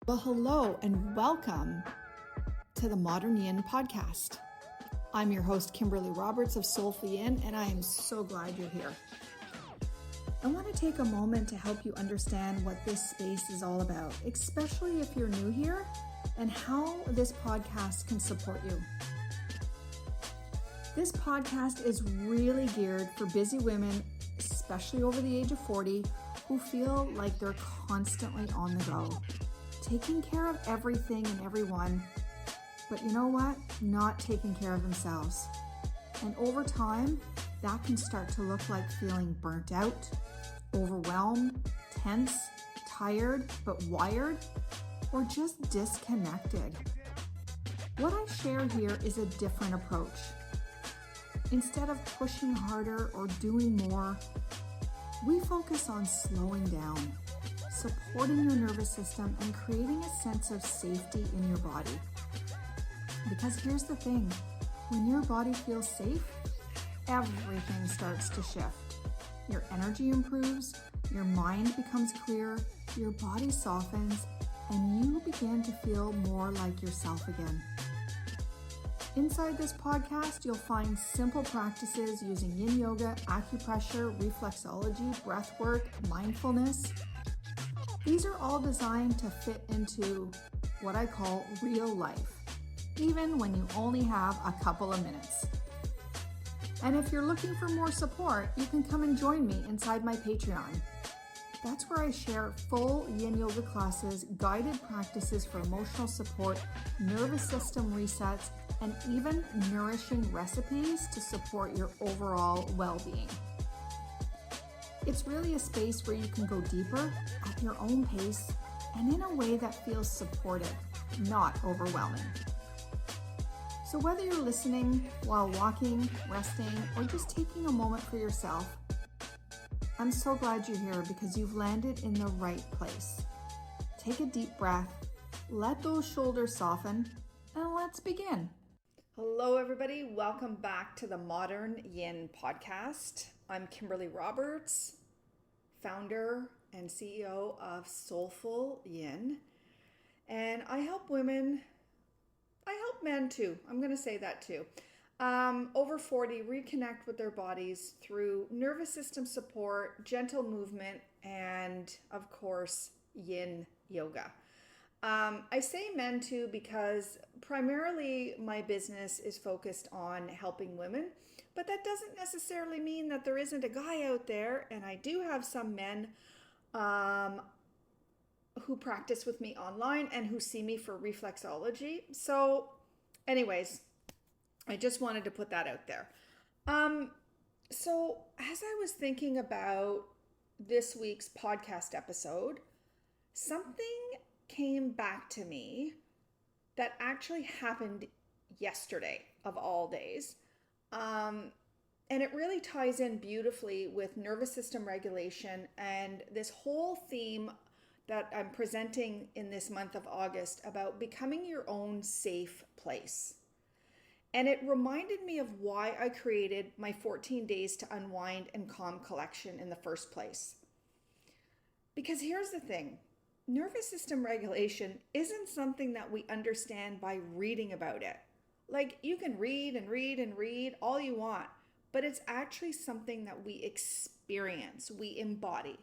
Well, hello and welcome to the Modern Yin podcast. I'm your host, Kimberley Roberts of SolefulYin, and I am so glad you're here. I want to take a moment to help you understand what this space is all about, especially if you're new here, and how this podcast can support you. This podcast is really geared for busy women, especially over the age of 40, who feel like they're constantly on the go, taking care of everything and everyone, but you know what? Not taking care of themselves. And over time, that can start to look like feeling burnt out, overwhelmed, tense, tired, but wired, or just disconnected. What I share here is a different approach. Instead of pushing harder or doing more, we focus on slowing down, supporting your nervous system, and creating a sense of safety in your body. Because here's the thing, when your body feels safe, everything starts to shift. Your energy improves, your mind becomes clear, your body softens, and you begin to feel more like yourself again. Inside this podcast, you'll find simple practices using yin yoga, acupressure, reflexology, breath work, mindfulness. These are all designed to fit into what I call real life, even when you only have a couple of minutes. And if you're looking for more support, you can come and join me inside my Patreon. That's where I share full yin yoga classes, guided practices for emotional support, nervous system resets, and even nourishing recipes to support your overall well-being. It's really a space where you can go deeper at your own pace and in a way that feels supportive, not overwhelming. So whether you're listening while walking, resting, or just taking a moment for yourself, I'm so glad you're here because you've landed in the right place. Take a deep breath, let those shoulders soften, and let's begin. Hello, everybody. Welcome back to the Modern Yin podcast. I'm Kimberley Roberts, founder and CEO of SolefulYin. And I help women, I help men too. I'm going to say that too. Over 40 reconnect with their bodies through nervous system support, gentle movement, and of course, yin yoga. I say men too because primarily my business is focused on helping women, but that doesn't necessarily mean that there isn't a guy out there, and I do have some men who practice with me online and who see me for reflexology. So anyways, I just wanted to put that out there. So as I was thinking about this week's podcast episode, something came back to me that actually happened yesterday of all days. And it really ties in beautifully with nervous system regulation and this whole theme that I'm presenting in this month of August about becoming your own safe place. And it reminded me of why I created my 14 Days to Unwind and Calm collection in the first place. Because here's the thing. Nervous system regulation isn't something that we understand by reading about it. Like, you can read and read and read all you want, but it's actually something that we experience, we embody.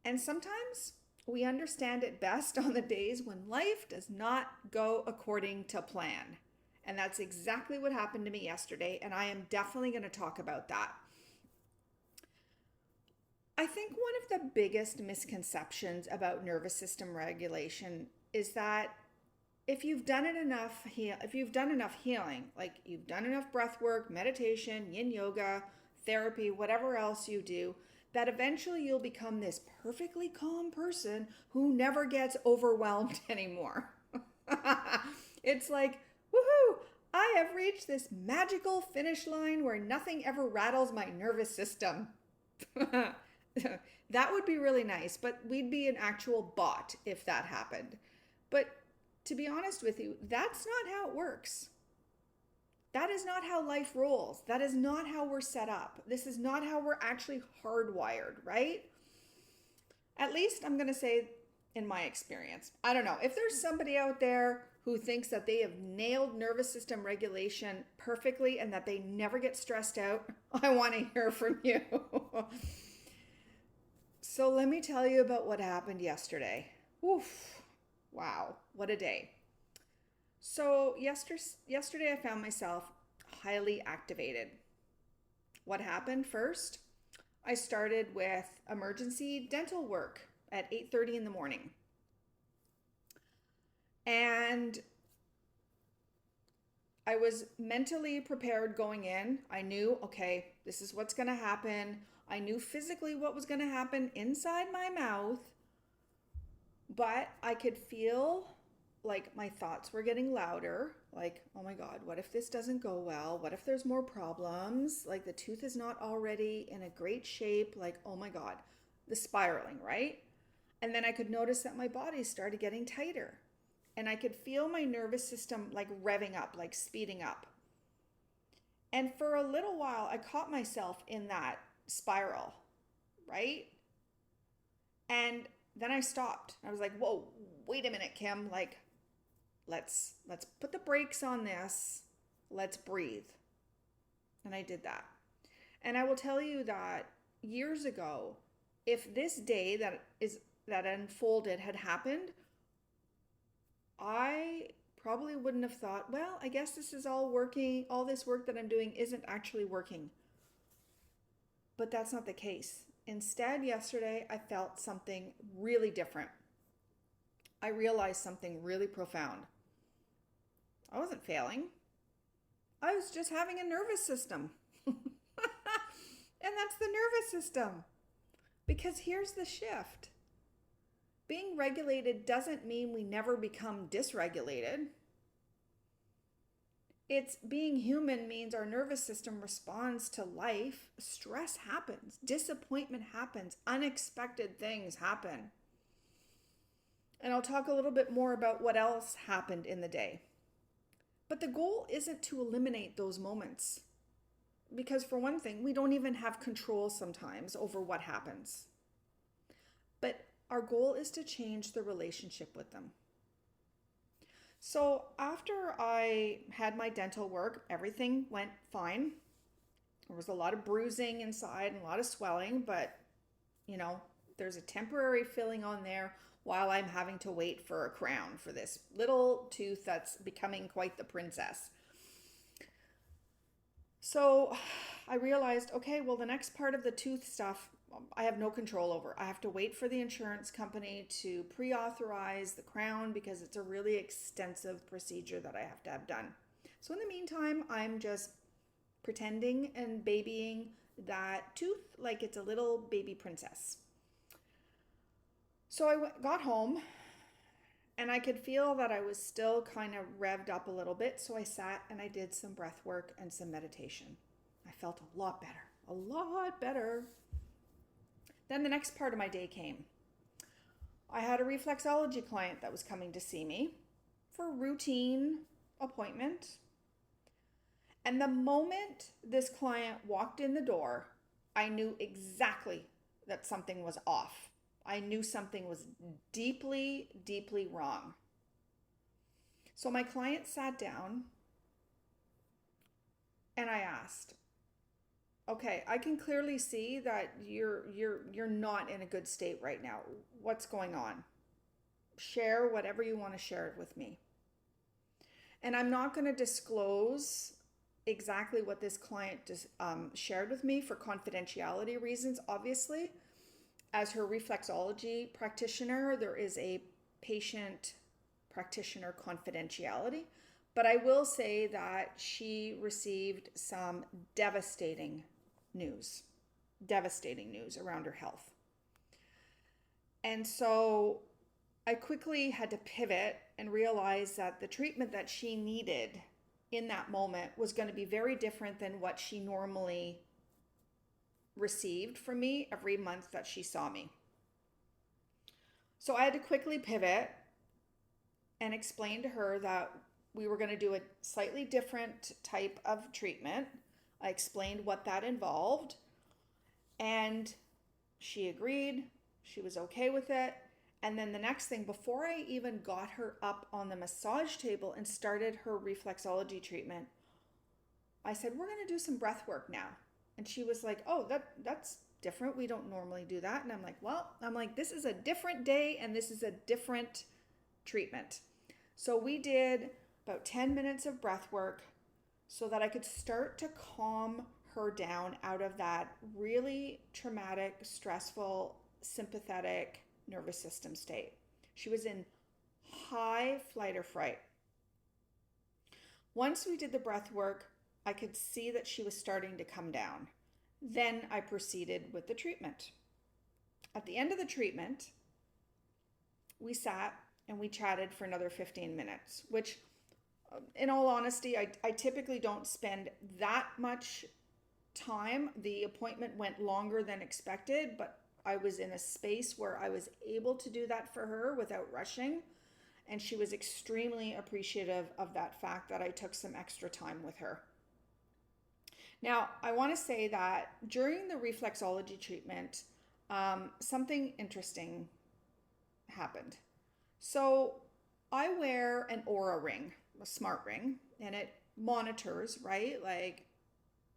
And sometimes we understand it best on the days when life does not go according to plan. And that's exactly what happened to me yesterday, and I am definitely going to talk about that. I think one of the biggest misconceptions about nervous system regulation is that if you've done enough healing, like you've done enough breath work, meditation, yin yoga, therapy, whatever else you do, that eventually you'll become this perfectly calm person who never gets overwhelmed anymore. It's like, woohoo! I have reached this magical finish line where nothing ever rattles my nervous system. That would be really nice, but we'd be an actual bot if that happened. But to be honest with you, that's not how it works. That is not how life rolls. That is not how we're set up. This is not how we're actually hardwired, right? At least I'm going to say in my experience. I don't know. If there's somebody out there who thinks that they have nailed nervous system regulation perfectly and that they never get stressed out, I want to hear from you. So let me tell you about what happened yesterday. Oof. Wow, what a day. So yesterday I found myself highly activated. What happened first? I started with emergency dental work at 8:30 in the morning. And I was mentally prepared going in. I knew, okay, this is what's going to happen. I knew physically what was going to happen inside my mouth, but I could feel like my thoughts were getting louder. Like, oh my God, what if this doesn't go well? What if there's more problems? Like the tooth is not already in a great shape. Like, oh my God, the spiraling, right? And then I could notice that my body started getting tighter. And I could feel my nervous system like revving up, like speeding up. And for a little while, I caught myself in that spiral, right? And then I stopped. I was like, whoa, wait a minute, Kim. Like, let's put the brakes on this. Let's breathe. And I did that. And I will tell you that years ago, if this day that unfolded had happened, I probably wouldn't have thought, well, I guess this is all working. All this work that I'm doing isn't actually working. But that's not the case. Instead, yesterday, I felt something really different. I realized something really profound. I wasn't failing. I was just having a nervous system. And that's the nervous system. Because here's the shift. Being regulated doesn't mean we never become dysregulated. It's being human means our nervous system responds to life. Stress happens, disappointment happens, unexpected things happen. And I'll talk a little bit more about what else happened in the day. But the goal isn't to eliminate those moments. Because for one thing, we don't even have control sometimes over what happens. But our goal is to change the relationship with them. So after I had my dental work, everything went fine. There was a lot of bruising inside and a lot of swelling, but there's a temporary filling on there while I'm having to wait for a crown for this little tooth that's becoming quite the princess. So I realized, okay, well, the next part of the tooth stuff, I have no control over. I have to wait for the insurance company to pre-authorize the crown because it's a really extensive procedure that I have to have done. So in the meantime, I'm just pretending and babying that tooth like it's a little baby princess. So I got home and I could feel that I was still kind of revved up a little bit. So I sat and I did some breath work and some meditation. I felt a lot better. Then the next part of my day came. I had a reflexology client that was coming to see me for a routine appointment. And the moment this client walked in the door, I knew exactly that something was off. I knew something was deeply, deeply wrong. So my client sat down and I asked, okay, I can clearly see that you're not in a good state right now. What's going on? Share whatever you want to share with me. And I'm not going to disclose exactly what this client shared with me for confidentiality reasons. Obviously, as her reflexology practitioner, there is a patient practitioner confidentiality. But I will say that she received some devastating news around her health. And so I quickly had to pivot and realize that the treatment that she needed in that moment was going to be very different than what she normally received from me every month that she saw me. So I had to quickly pivot and explain to her that we were going to do a slightly different type of treatment. I explained what that involved, and she agreed. She was okay with it. And then the next thing, before I even got her up on the massage table and started her reflexology treatment, I said, we're going to do some breath work now. And she was like, oh, that's different. We don't normally do that. And I'm like, this is a different day and this is a different treatment. So we did about 10 minutes of breath work so that I could start to calm her down out of that really traumatic, stressful, sympathetic nervous system state. She was in high flight or fright. Once we did the breath work, I could see that she was starting to come down. Then I proceeded with the treatment. At the end of the treatment, we sat and we chatted for another 15 minutes, which in all honesty, I typically don't spend that much time. The appointment went longer than expected, but I was in a space where I was able to do that for her without rushing. And she was extremely appreciative of that fact that I took some extra time with her. Now, I want to say that during the reflexology treatment, something interesting happened. So I wear an Aura ring, a smart ring, and it monitors, right? Like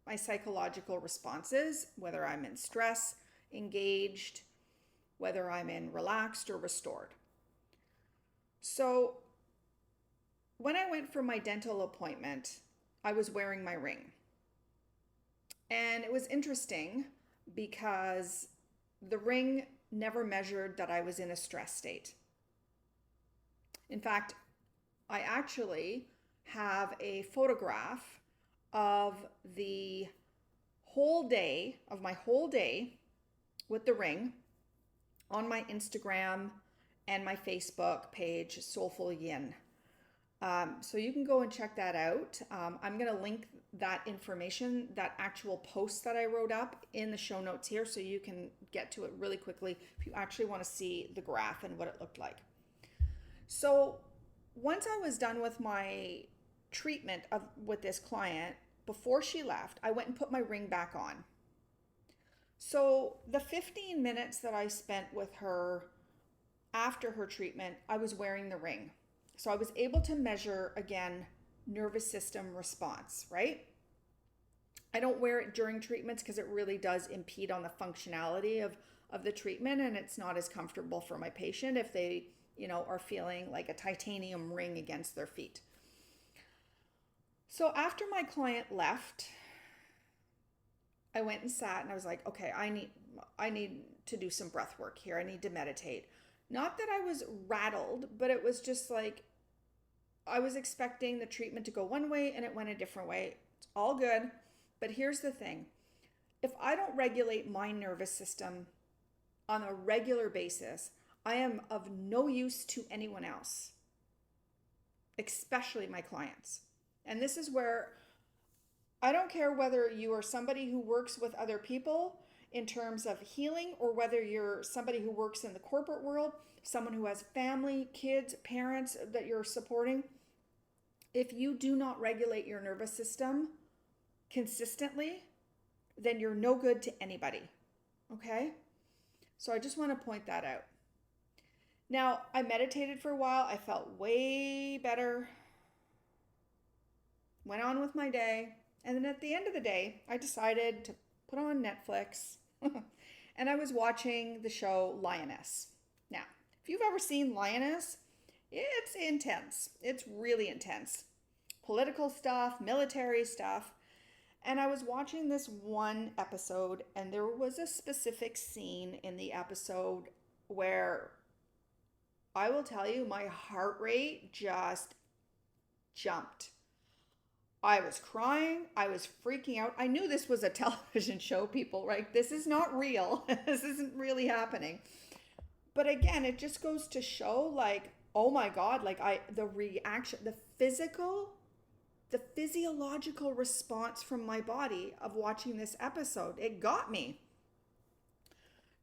my psychological responses, whether I'm in stress, engaged, whether I'm in relaxed or restored. So when I went for my dental appointment, I was wearing my ring. And it was interesting because the ring never measured that I was in a stress state. In fact, I actually have a photograph of the whole day, of my whole day with the ring on my Instagram and my Facebook page, SolefulYin. So you can go and check that out. I'm going to link that information, that actual post that I wrote up in the show notes here so you can get to it really quickly if you actually want to see the graph and what it looked like. So once I was done with my treatment with this client, before she left, I went and put my ring back on. So the 15 minutes that I spent with her after her treatment, I was wearing the ring. So I was able to measure, again, nervous system response, right? I don't wear it during treatments because it really does impede on the functionality of the treatment, and it's not as comfortable for my patient if they, are feeling like a titanium ring against their feet. So after my client left, I went and sat and I was like, okay, I need to do some breath work here. I need to meditate. Not that I was rattled, but it was just like I was expecting the treatment to go one way and it went a different way. It's all good. But here's the thing. If I don't regulate my nervous system on a regular basis, I am of no use to anyone else, especially my clients. And this is where I don't care whether you are somebody who works with other people in terms of healing, or whether you're somebody who works in the corporate world, someone who has family, kids, parents that you're supporting. If you do not regulate your nervous system consistently, then you're no good to anybody. Okay? So I just want to point that out. Now, I meditated for a while. I felt way better. Went on with my day. And then at the end of the day, I decided to put on Netflix. And I was watching the show Lioness. Now, if you've ever seen Lioness, it's intense. It's really intense. Political stuff, military stuff. And I was watching this one episode, and there was a specific scene in the episode where I will tell you, my heart rate just jumped. I was crying. I was freaking out. I knew this was a television show, people, right? This is not real. This isn't really happening. But again, it just goes to show, like, oh my God, like the reaction, the physiological response from my body of watching this episode, it got me.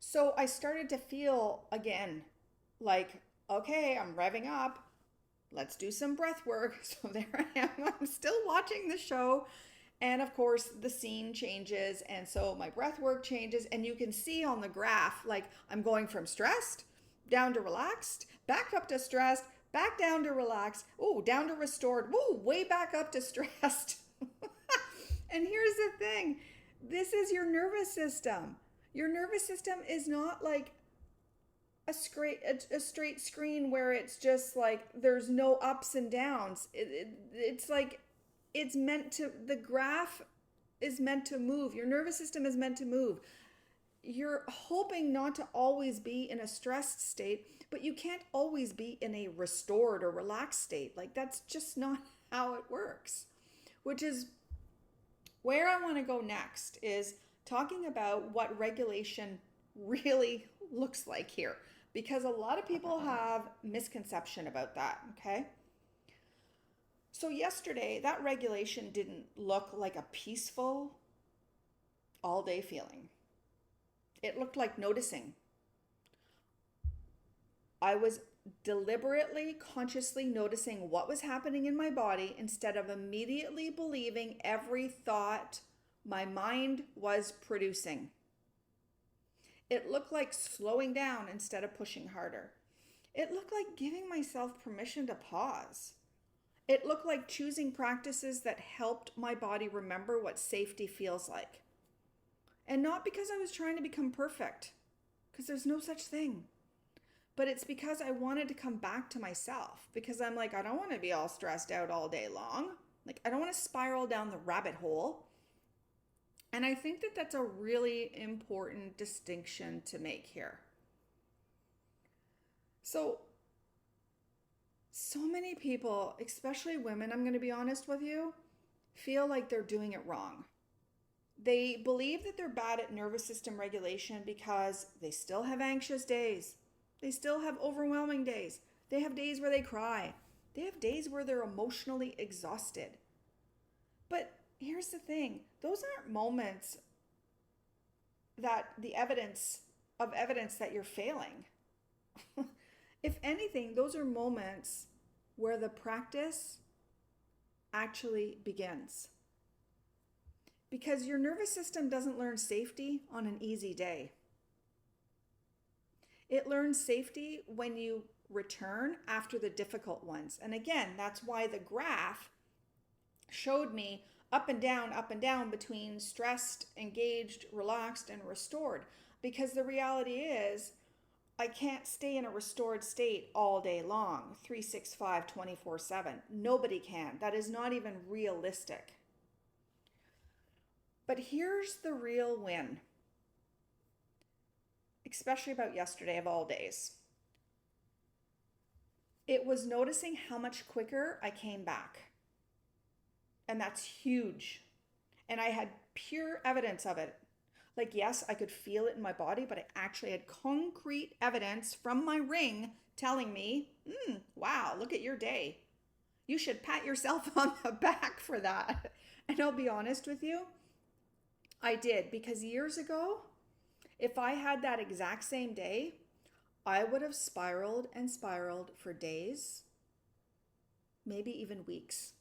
So I started to feel again, like, okay, I'm revving up. Let's do some breath work. So there I am. I'm still watching the show. And of course, the scene changes. And so my breath work changes. And you can see on the graph, like I'm going from stressed down to relaxed, back up to stressed, back down to relaxed, oh, down to restored, whoa, way back up to stressed. And here's the thing, this is your nervous system. Your nervous system is not like a straight screen where it's just like there's no ups and downs. It's like it's meant to, the graph is meant to move. Your nervous system is meant to move. You're hoping not to always be in a stressed state, but you can't always be in a restored or relaxed state. Like that's just not how it works. Which is where I want to go next, is talking about what regulation really looks like here, because a lot of people have misconception about that, okay? So yesterday, that regulation didn't look like a peaceful all day feeling. It looked like noticing. I was deliberately, consciously noticing what was happening in my body instead of immediately believing every thought my mind was producing. It looked like slowing down instead of pushing harder. It looked like giving myself permission to pause. It looked like choosing practices that helped my body remember what safety feels like. And not because I was trying to become perfect, because there's no such thing. But it's because I wanted to come back to myself, because I'm like, I don't want to be all stressed out all day long. Like, I don't want to spiral down the rabbit hole. And I think that that's a really important distinction to make here. So many people, especially women, I'm going to be honest with you, feel like they're doing it wrong. They believe that they're bad at nervous system regulation because they still have anxious days. They still have overwhelming days. They have days where they cry. They have days where they're emotionally exhausted. But here's the thing, those aren't moments that the evidence that you're failing. If anything, those are moments where the practice actually begins. Because your nervous system doesn't learn safety on an easy day. It learns safety when you return after the difficult ones. And again, that's why the graph showed me up and down between stressed, engaged, relaxed, and restored. Because the reality is, I can't stay in a restored state all day long, 365, 24/7. Nobody can. That is not even realistic. But here's the real win, especially about yesterday of all days. It was noticing how much quicker I came back. And that's huge. And I had pure evidence of it. Like, yes, I could feel it in my body, but I actually had concrete evidence from my ring telling me, wow, look at your day. You should pat yourself on the back for that. And I'll be honest with you, I did, because years ago, if I had that exact same day, I would have spiraled and spiraled for days, maybe even weeks.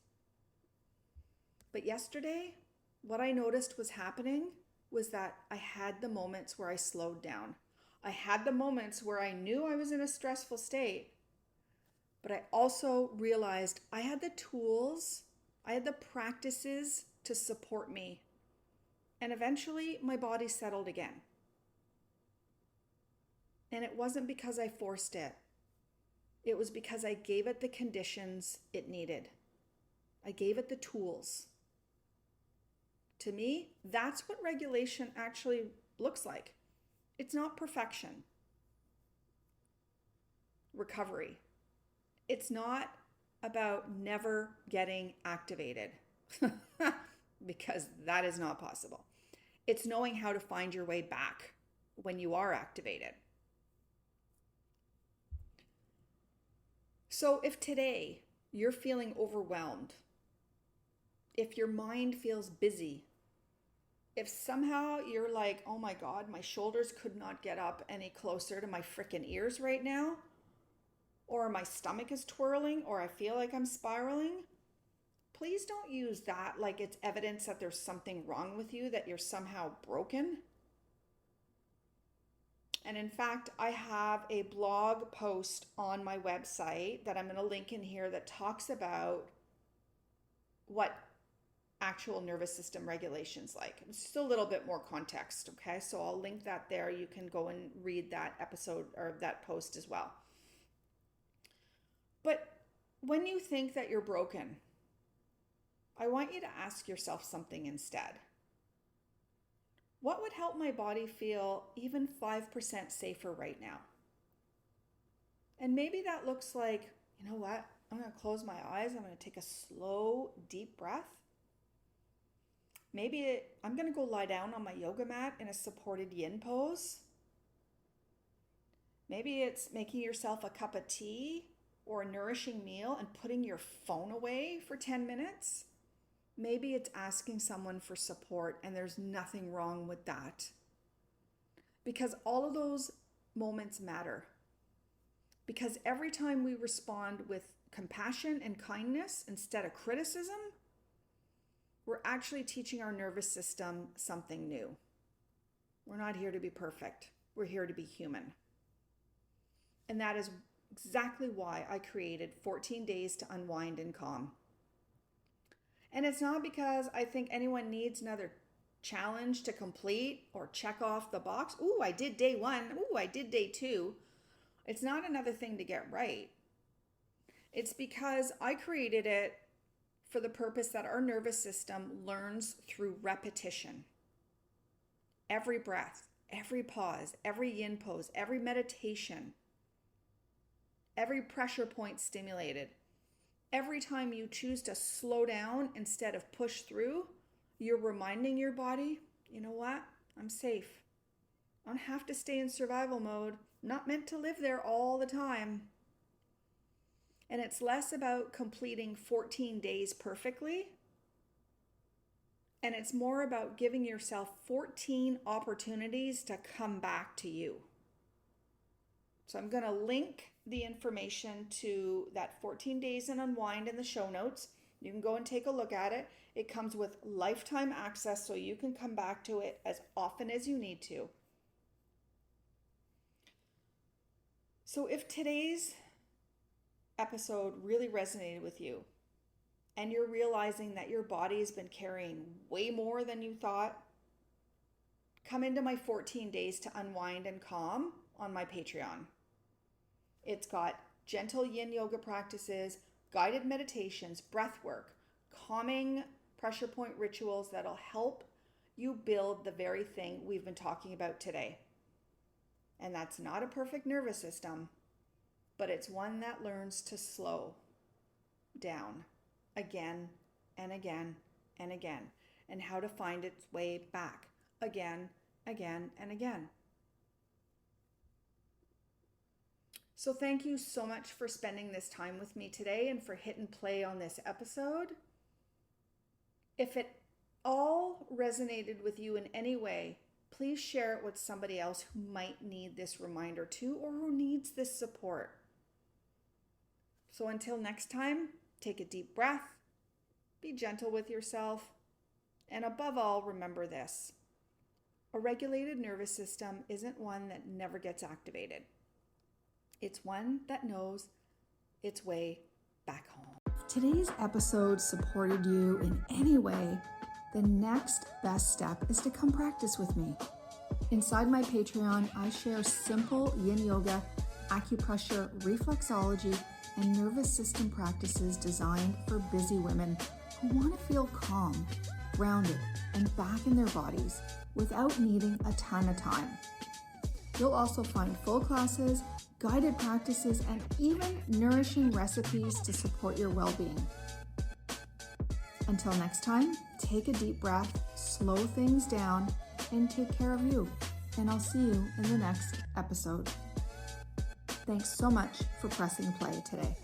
But yesterday, what I noticed was happening was that I had the moments where I slowed down. I had the moments where I knew I was in a stressful state, but I also realized I had the tools, I had the practices to support me. And eventually my body settled again. And it wasn't because I forced it. It was because I gave it the conditions it needed. I gave it the tools. To me, that's what regulation actually looks like. It's not perfection. Recovery. It's not about never getting activated because that is not possible. It's knowing how to find your way back when you are activated. So if today you're feeling overwhelmed, if your mind feels busy, if somehow you're like, oh my God, my shoulders could not get up any closer to my freaking ears right now, or my stomach is twirling, or I feel like I'm spiraling, please don't use that like it's evidence that there's something wrong with you, that you're somehow broken. And in fact, I have a blog post on my website that I'm going to link in here that talks about what actual nervous system regulation's like. It's just a little bit more context, okay? So I'll link that there. You can go and read that episode or that post as well. But when you think that you're broken, I want you to ask yourself something instead. What would help my body feel even 5% safer right now? And maybe that looks like, you know what? I'm going to close my eyes. I'm going to take a slow, deep breath. Maybe I'm going to go lie down on my yoga mat in a supported yin pose. Maybe it's making yourself a cup of tea or a nourishing meal and putting your phone away for 10 minutes. Maybe it's asking someone for support, and there's nothing wrong with that. Because all of those moments matter. Because every time we respond with compassion and kindness instead of criticism, we're actually teaching our nervous system something new. We're not here to be perfect. We're here to be human. And that is exactly why I created 14 Days to Unwind and Calm. And it's not because I think anyone needs another challenge to complete or check off the box. Ooh, I did day 1. Ooh, I did day 2. It's not another thing to get right. It's because I created it for the purpose that our nervous system learns through repetition. Every breath, every pause, every yin pose, every meditation, every pressure point stimulated. Every time you choose to slow down instead of push through, you're reminding your body, you know what? I'm safe. I don't have to stay in survival mode. I'm not meant to live there all the time. And it's less about completing 14 days perfectly, and it's more about giving yourself 14 opportunities to come back to you. So I'm going to link the information to that 14 Days and Unwind in the show notes. You can go and take a look at it. It comes with lifetime access, so you can come back to it as often as you need to. So if today's episode really resonated with you, and you're realizing that your body has been carrying way more than you thought, come into my 14 Days to Unwind and Calm on my Patreon. It's got gentle yin yoga practices, guided meditations, breath work, calming pressure point rituals that'll help you build the very thing we've been talking about today. And that's not a perfect nervous system, but it's one that learns to slow down again and again and again, and how to find its way back again, again, and again. So thank you so much for spending this time with me today and for hitting play on this episode. If it all resonated with you in any way, please share it with somebody else who might need this reminder too, or who needs this support. So until next time, take a deep breath, be gentle with yourself, and above all, remember this: a regulated nervous system isn't one that never gets activated. It's one that knows its way back home. If today's episode supported you in any way, the next best step is to come practice with me. Inside my Patreon, I share simple yin yoga, acupressure, reflexology, and nervous system practices designed for busy women who want to feel calm, grounded, and back in their bodies without needing a ton of time. You'll also find full classes, guided practices, and even nourishing recipes to support your well-being. Until next time, take a deep breath, slow things down, and take care of you. And I'll see you in the next episode. Thanks so much for pressing play today.